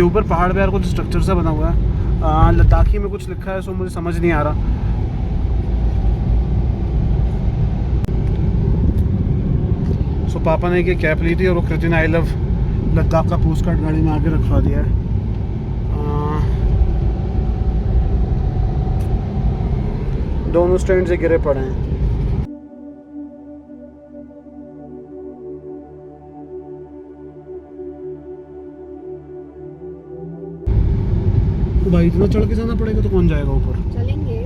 ये ऊपर पहाड़ पे यार कुछ स्ट्रक्चर सा बना हुआ है, लद्दाखी में कुछ लिखा है, सो मुझे समझ नहीं आ रहा। सो पापा ने ये कैप ली थी और वो कृतिन आई लव लद्दाख का पोस्ट कार्ड गाड़ी में आके रखवा दिया है। दोनों स्टैंड से गिरे पड़े हैं। तो भाई इतना चढ़ के जाना पड़ेगा तो कौन जाएगा ऊपर? चलेंगे,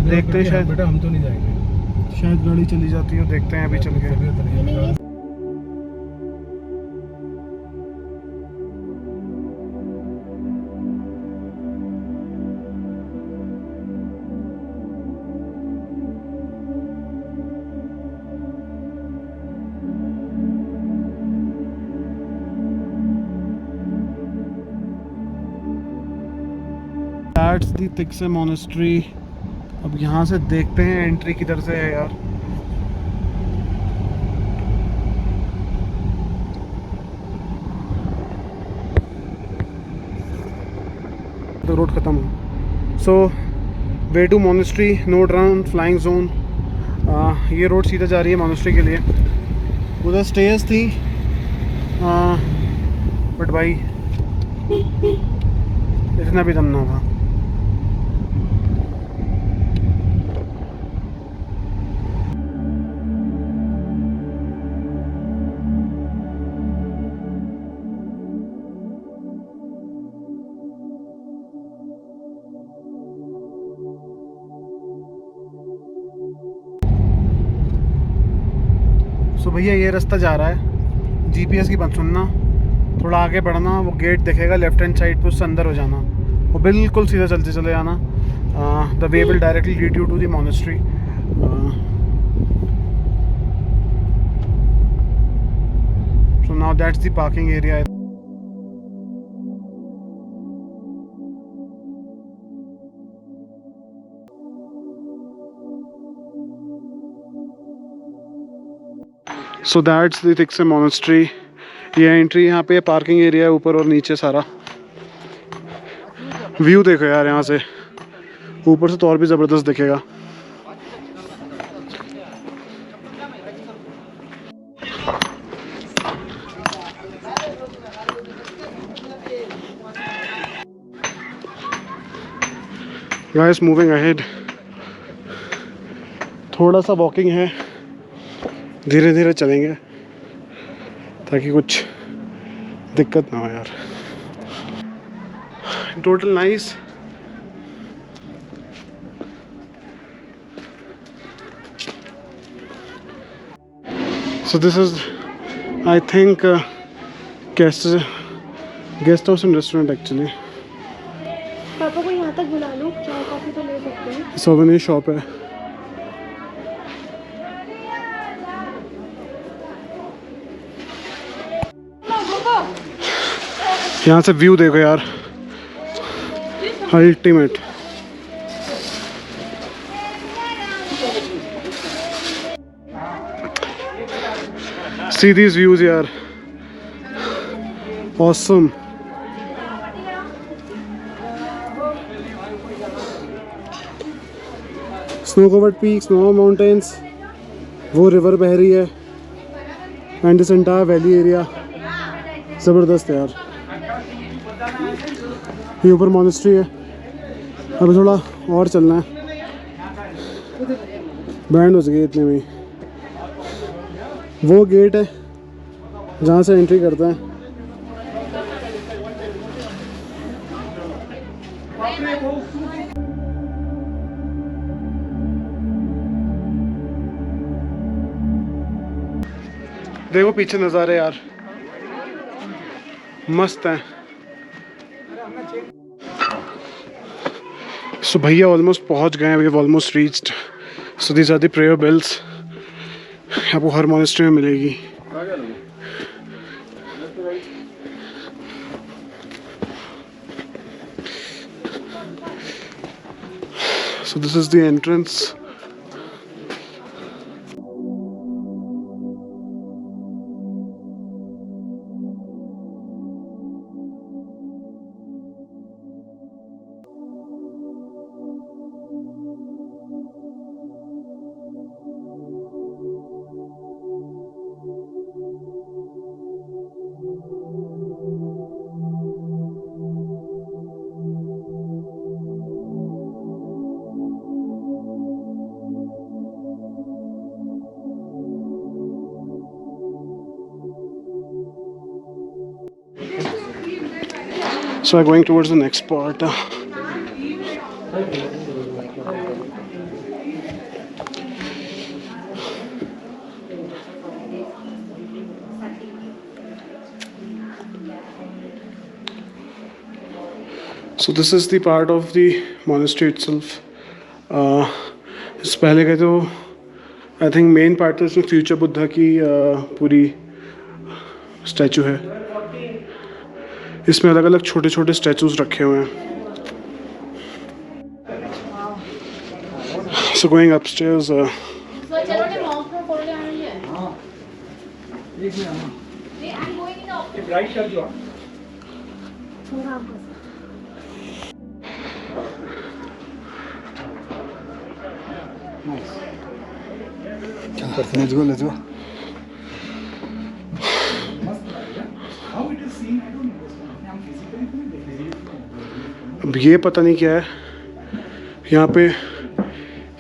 देखते हैं, शायद बेटा हम तो नहीं जाएंगे, शायद गाड़ी चली जाती है, देखते हैं अभी चल के। That's the Tikse Monastery। अब यहाँ से देखते हैं एंट्री किधर से है यार। तो रोड ख़त्म हो। So way to monastery, note down flying zone. ये रोड सीधा जा रही है मोनेस्ट्री के लिए। उधर स्टेज थी, बट भाई इतना भी दम ना था। तो भैया ये रास्ता जा रहा है, जीपीएस की बात सुनना, थोड़ा आगे बढ़ना, वो गेट दिखेगा लेफ्ट हैंड साइड पे, उससे अंदर हो जाना, वो बिल्कुल सीधा चलते चले जाना। The way will directly lead you to the monastery. So now that's the parking area. So that's the Thiksey monastery. ये एंट्री यहाँ पे पार्किंग एरिया है, ऊपर और नीचे सारा व्यू देखो यार, यहाँ से ऊपर से तो और भी ज़बरदस्त दिखेगा। गाइस मूविंग अहेड, थोड़ा सा वॉकिंग है, धीरे धीरे चलेंगे ताकि कुछ दिक्कत ना हो यार। Total nice. So this is I think guest house and restaurant actually. पापा को यहाँ तक बुला लो, चाय कॉफी तो ले सकते हैं। सोवेनियर शॉप है। यहाँ से व्यू देखो यार, अल्टीमेट। सी दीज व्यूज यार, awesome. Snow covered peak, snow mountains, वो रिवर बह रही है, and this entire valley area ज़बरदस्त है यार। ये ऊपर मोनेस्ट्री है, अभी थोड़ा और चलना है, बैंड हो गई इतने में। वो गेट है जहाँ से एंट्री करते हैं। देखो पीछे नज़ारे यार, मस्त है। सो भैया ऑलमोस्ट पहुंच गए हैं, we have almost reached. So these are the prayer bells, आपको हर मोनेस्ट्री में मिलेगी। So this is the entrance. So I'm going towards the next part. So this is the part of the monastery itself. इस पहले के तो I think main part तो इसमें फ्यूचर बुद्धा की पूरी स्टैचू है. इसमें अलग अलग छोटे छोटे स्टैचूज रखे हुए हैं. So going upstairs. Let's go, let's go. अब ये पता नहीं क्या है. यहाँ पे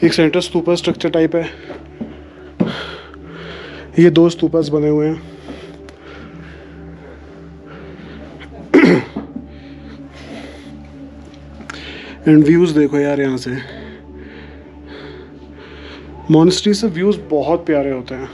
एक सेंटर स्तूपा स्ट्रक्चर टाइप है. ये 2 स्तूपास बने हुए हैं. एंड व्यूज़ देखो यार, यहाँ से मॉनेस्ट्री से व्यूज़ बहुत प्यारे होते हैं.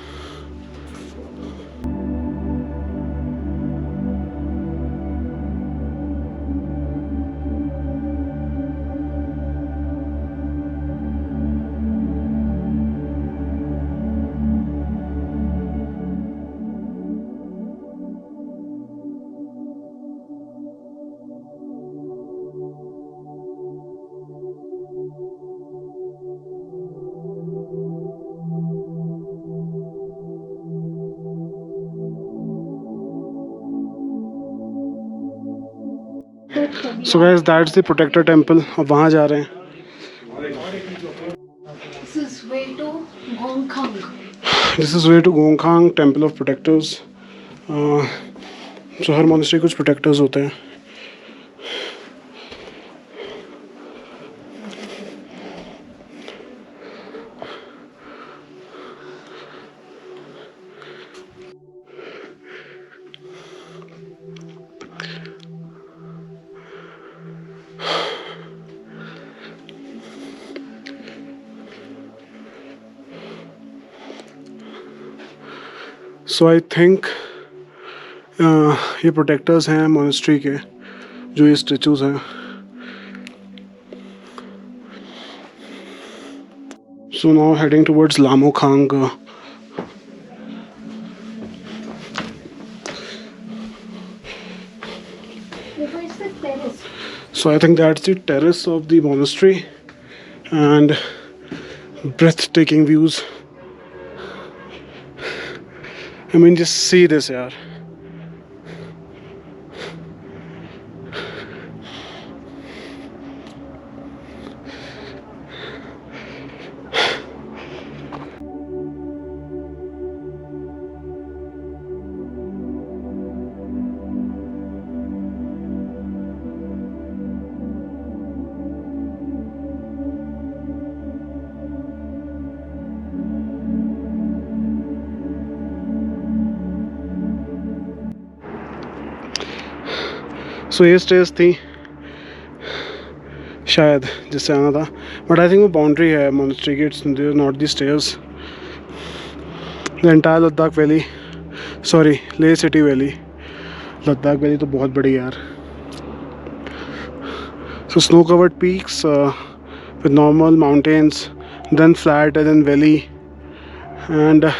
So guys, that's the protector temple. अब वहाँ जा रहे हैं. This is way to Gongkhang. This is way to Gongkhang Temple of Protectors. So हर मोनेस्ट्री कुछ प्रोटेक्टर्स होते हैं. सो आई थिंक ये प्रोटेक्टर्स हैं मोनेस्ट्री के, जो ये स्टेचूज हैं. So now heading towards Lamokhang. It's the terrace. So I think that's the terrace of the monastery and breathtaking views. I mean, just see this, yaar. So ये stage थी शायद जिससे आना था, बट आई थिंक वो boundary है monastery की. It's not the stairs. The entire Ladakh valley, sorry Leh city valley. Ladakh valley तो बहुत बड़ी यार. So snow covered peaks with normal mountains, then flat and then valley, and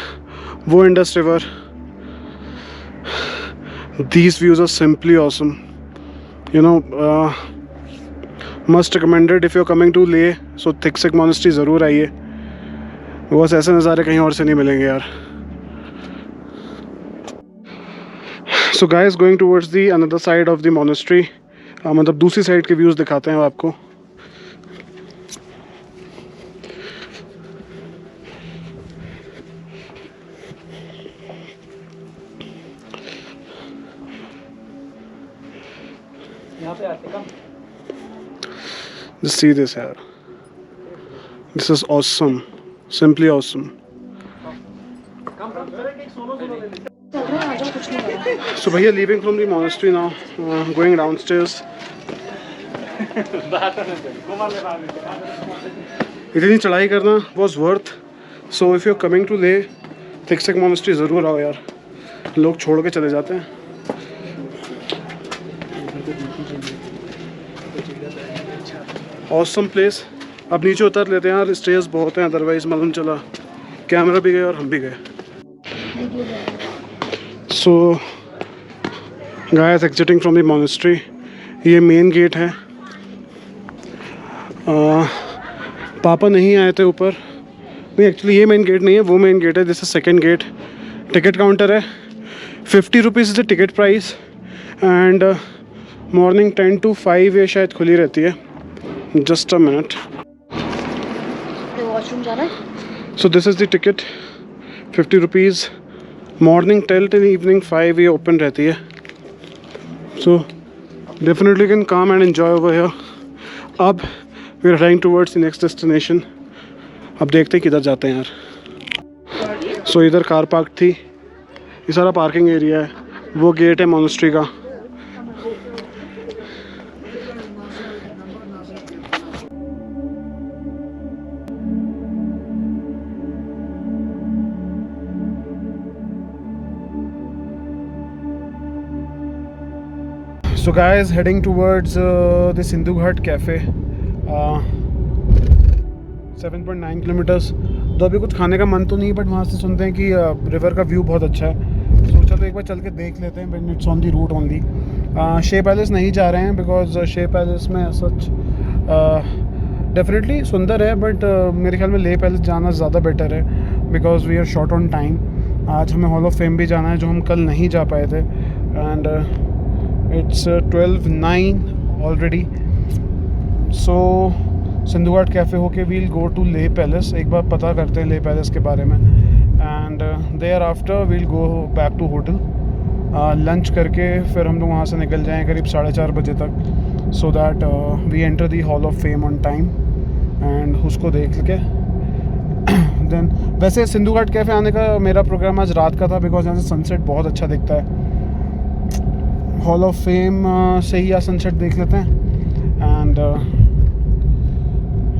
वो Indus river. These views are simply awesome. You know, must recommended if you're coming to Leh. So Thick Sikh Monastery ज़रूर आइए. बस ऐसे नज़ारे कहीं और से नहीं मिलेंगे यार. So guys, going towards the another side of the monastery. मतलब दूसरी साइड के व्यूज़ दिखाते हैं आपको. Just see this here. This is awesome. Simply awesome. चल रहा है, आजा कुछ So भैया leaving from the monastery now, going downstairs. इतनी चढ़ाई करना was worth. So if you're coming to Leh, Thiksek monastery ज़रूर आओ यार, लोग छोड़ के चले जाते हैं. Awesome place. अब नीचे उतर लेते हैं यार, स्टेयर्स बहुत हैं, अदरवाइज मालूम चला कैमरा भी गए और हम भी गए. So guys, exiting from the monastery. ये मेन गेट है. पापा नहीं आए थे ऊपर. नहीं, एक्चुअली ये मेन गेट नहीं है, वो मेन गेट है. This is second gate. Ticket counter है. 50 rupees is the ticket price. And morning 10 to 5 ये शायद खुली रहती है. Just a minute. वॉशरूम जाना है. So this is the ticket. 50 rupees. Morning 10 till evening 5 ये ओपन रहती है. So definitely can come and enjoy over here. अब we are heading towards the next destination. अब देखते हैं किधर जाते हैं यार. सो इधर कार पार्क थी. ये सारा पार्किंग एरिया है. वो गेट है मोनेस्ट्री का. So guys, heading towards the Sindhu Ghat Cafe. 7.9 kilometres. तो अभी कुछ खाने का मन तो नहीं, बट वहाँ से सुनते हैं कि रिवर का व्यू बहुत अच्छा है. सोचा तो एक बार चल के देख लेते हैं. When it's on the route only. Shey palace नहीं जा रहे हैं बिकॉज शे पैलेस में सच डेफिनेटली सुंदर है, बट मेरे ख्याल में ले पैलेस जाना ज़्यादा बेटर है because we are short on time. आज हमें हॉल ऑफ फेम भी जाना है जो हम कल नहीं जा पाए थे. And it's 12:09 already. So Sindhu Ghat cafe होके we'll go to ले पैलेस. एक बार पता करते हैं ले पैलेस के बारे में. And thereafter we'll go back to hotel. Lunch करके फिर हम लोग वहाँ से निकल जाएँ करीब 4:30 बजे तक. So that we enter the hall of fame on time and उसको देख के देन. वैसे सिंधु घाट कैफ़े आने का मेरा प्रोग्राम आज रात का था बिकॉज यहाँ से सनसेट बहुत अच्छा दिखता है. हॉल ऑफ फेम से ही या सनसेट देख लेते हैं. एंड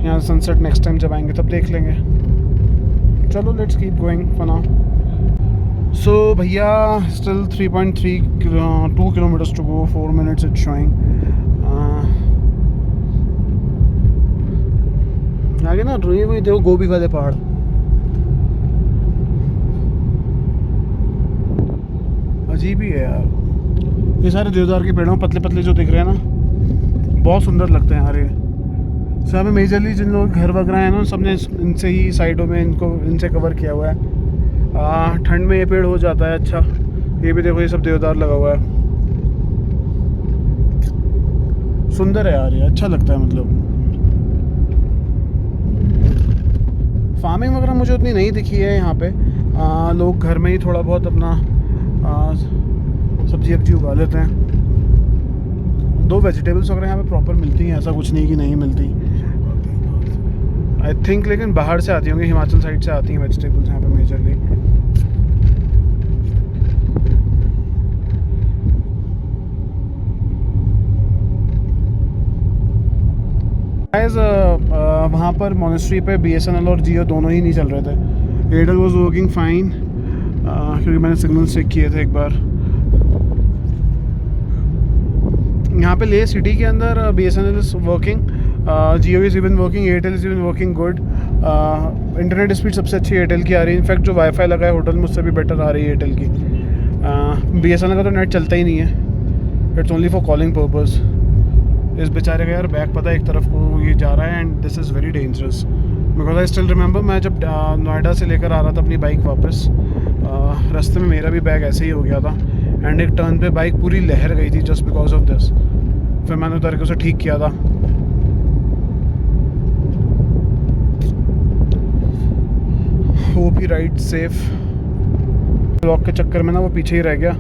यहाँ सनसेट नेक्स्ट टाइम जब आएंगे तब देख लेंगे. चलो let's keep going for now. So भैया still 3.2 kilometres to go. 4 minutes it's showing. आगे ना रोई हुई देखो गोभी वाले पहाड़. अजीब ही है यार. ये सारे देवदार के पेड़ों पतले पतले जो दिख रहे हैं ना, बहुत सुंदर लगते हैं यार. ये सब में मेजरली जिन लोग घर वगैरह हैं ना, सबने इनसे ही साइडों में इनसे कवर किया हुआ है. ठंड में ये पेड़ हो जाता है अच्छा. ये भी देखो, ये सब देवदार लगा हुआ है. सुंदर है यार, ये अच्छा लगता है. मतलब फार्मिंग वगैरह मुझे उतनी नहीं दिखी है यहाँ पे. लोग घर में ही थोड़ा बहुत अपना सब्जी वब्जी उगा लेते हैं. 2 वेजिटेबल्स वगैरह यहाँ पे प्रॉपर मिलती हैं, ऐसा कुछ नहीं कि नहीं मिलती. आई थिंक लेकिन बाहर से आती होंगी, हिमाचल साइड से आती हैं वेजिटेबल्स यहाँ पे मेजरली. गाइस वहाँ पर मोनेस्ट्री पे BSNL और जियो दोनों ही नहीं चल रहे थे. एयरटेल वाज वर्किंग फाइन क्योंकि मैंने सिग्नल चेक किए थे एक बार. यहाँ पे ले सिटी के अंदर BSNL is working, Jio is even working, Airtel is even working good. Internet speed सबसे अच्छी एयरटेल की आ रही है. इनफैक्ट जो वाईफाई लगा है होटल में उससे भी बेटर आ रही है एयरटेल की. BSNL का तो नेट चलता ही नहीं है. It's only for calling purpose. इस बेचारे का यार बैग पता एक तरफ को ये जा रहा है and this is very dangerous because I still remember मैं जब नोएडा से लेकर आ रहा था अपनी बाइक वापस, रास्ते में मेरा भी बैग ऐसे ही हो गया था एंड एक टर्न पे बाइक पूरी लहर गई थी जस्ट बिकॉज ऑफ दिस. फिर मैंने उतर के उसे ठीक किया था. होप ही राइड सेफ. ब्लॉक के चक्कर में ना वो पीछे ही रह गया.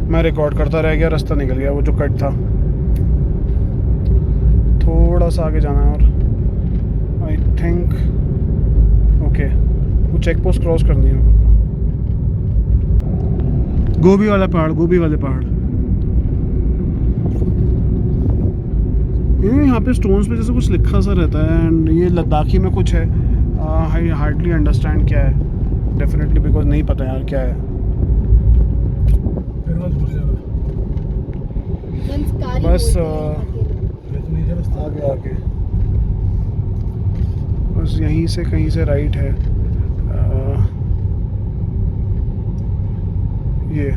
मैं रिकॉर्ड करता रह गया, रास्ता निकल गया वो जो कट था. थोड़ा सा आगे जाना है और आई थिंक ओके वो चेक पोस्ट क्रॉस करनी है. गोभी वाला पहाड़, गोभी वाले पहाड़। यहाँ पे स्टोन्स पे जैसे कुछ लिखा सा रहता है एंड ये लद्दाखी में कुछ है। आई हार्डली अंडरस्टैंड क्या है, डेफिनेटली बिकॉज नहीं पता यार क्या है। बस आगे आगे बस यहीं से कहीं से राइट है। ये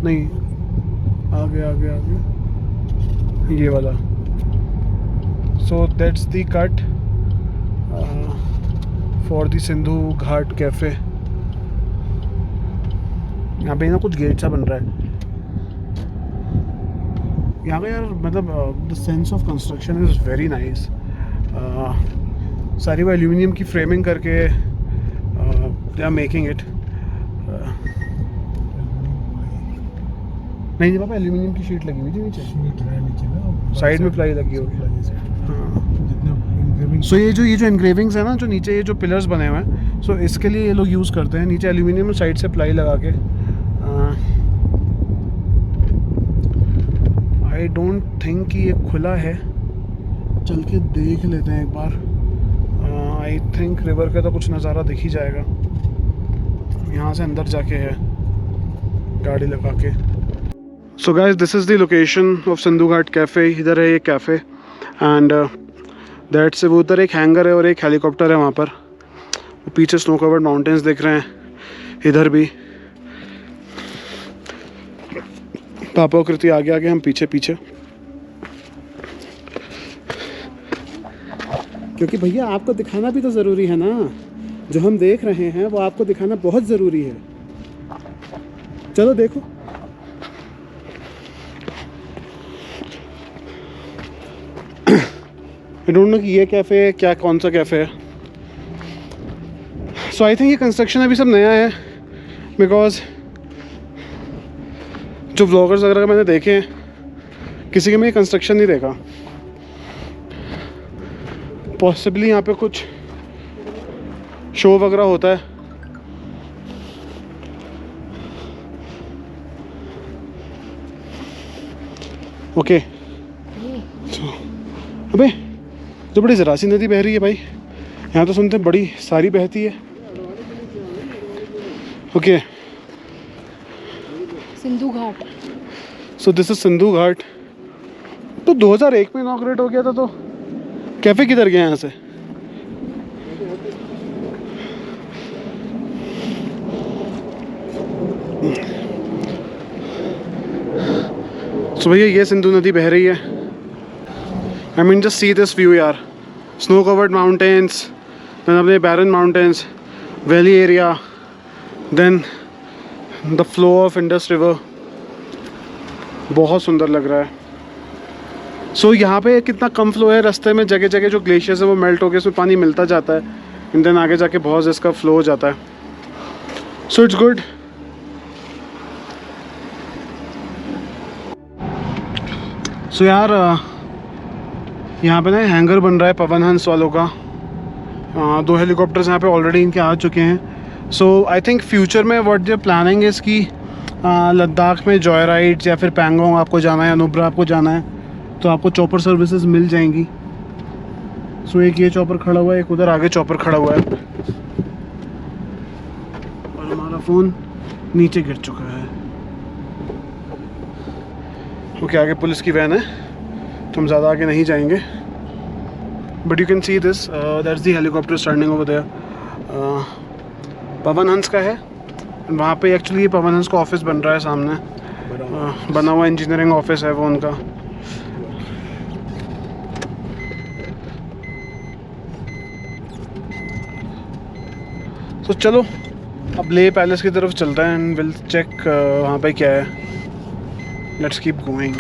नहीं, आगे आगे आगे ये वाला। सो that's the cut for the Sindhu Ghat cafe. यहाँ पे ना कुछ गेट सा बन रहा है यहाँ पे यार, मतलब the sense of construction is very nice. सारी वो एल्यूमिनियम की फ्रेमिंग करके दे आर मेकिंग इट। नहीं पापा, एल्यूमिनियम की शीट लगी हुई थी नीचे, साइड में प्लाई लगी होगी। हाँ, सो ये जो एनग्रेविंग्स है ना, जो नीचे ये जो पिलर्स बने हुए हैं, सो इसके लिए ये लोग यूज़ करते हैं। नीचे एल्यूमिनियम में साइड से प्लाई लगा के। आई डोंट थिंक कि ये खुला है, चल के देख लेते हैं एक बार। आई थिंक रिवर का तो कुछ नज़ारा दिख ही जाएगा। यहाँ से अंदर जाके है गाड़ी लगा के। So guys, this is the location of Sindhu Ghat cafe. इधर है ये कैफ़े एंड दैट्स वो उधर एक हैंगर है और एक हेलीकॉप्टर है वहाँ पर। पीछे स्नो कवर्ड माउंटेन्स दिख रहे हैं, इधर भी। पापा और कृति आगे आगे, हम पीछे पीछे, क्योंकि भैया आपको दिखाना भी तो ज़रूरी है ना। जो हम देख रहे हैं वो आपको दिखाना बहुत ज़रूरी है। चलो देखो। आई डोंट नो कि ये कैफ़े है क्या, कौन सा कैफ़े है। सो आई थिंक ये कंस्ट्रक्शन अभी सब नया है, बिकॉज जो व्लॉगर्स वगैरह मैंने देखे हैं, किसी के में ये कंस्ट्रक्शन नहीं देखा। पॉसिबली यहाँ पे कुछ शो वगैरह होता है। ओके, अबे तो बड़ी ज़रा सी नदी बह रही है भाई। यहाँ तो सुनते हैं बड़ी सारी बहती है। Okay, Sindhu Ghat. So this is Sindhu Ghat. तो 2001 में इनॉग्रेट हो गया था, तो कैफ़े किधर गया यहाँ से? सो भैया ये सिंधु नदी बह रही है। I mean just see this view यार, स्नो कवर्ड माउंटेन्स, देन अपने barren mountains, valley area, then the flow of Indus river. बहुत सुंदर लग रहा है। सो यहाँ पे कितना कम फ्लो है, रास्ते में जगह जगह जो ग्लेशियर्स है वो मेल्ट होकर उसमें पानी मिलता जाता है, एंड देन आगे जाके बहुत इसका फ्लो हो जाता है। So it's good. सो यार यहाँ पे ना हैंगर बन रहा है पवन हंस वालों का। 2 हेलीकॉप्टर्स यहाँ पे ऑलरेडी इनके आ चुके हैं। सो आई थिंक फ्यूचर में व्हाट देयर प्लानिंग इज़ कि लद्दाख में जॉय राइड्स या फिर पैंगोंग आपको जाना है या नुब्रा आपको जाना है तो आपको चॉपर सर्विसेज मिल जाएंगी। सो एक ये चॉपर खड़ा हुआ है, एक उधर आगे चॉपर खड़ा हुआ है, और हमारा फ़ोन नीचे गिर चुका है। ओके, आगे पुलिस की वैन है तो हम ज़्यादा आगे नहीं जाएंगे। But you can see this, that's the helicopter standing over there. Pawan Hans का है वहाँ पे। एक्चुअली ये पवन हंस का ऑफिस बन रहा है सामने, बना हुआ इंजीनियरिंग ऑफिस है वो उनका। तो चलो अब ले पैलेस की तरफ चलते हैं एंड विल चेक वहाँ पे क्या है। Let's keep going.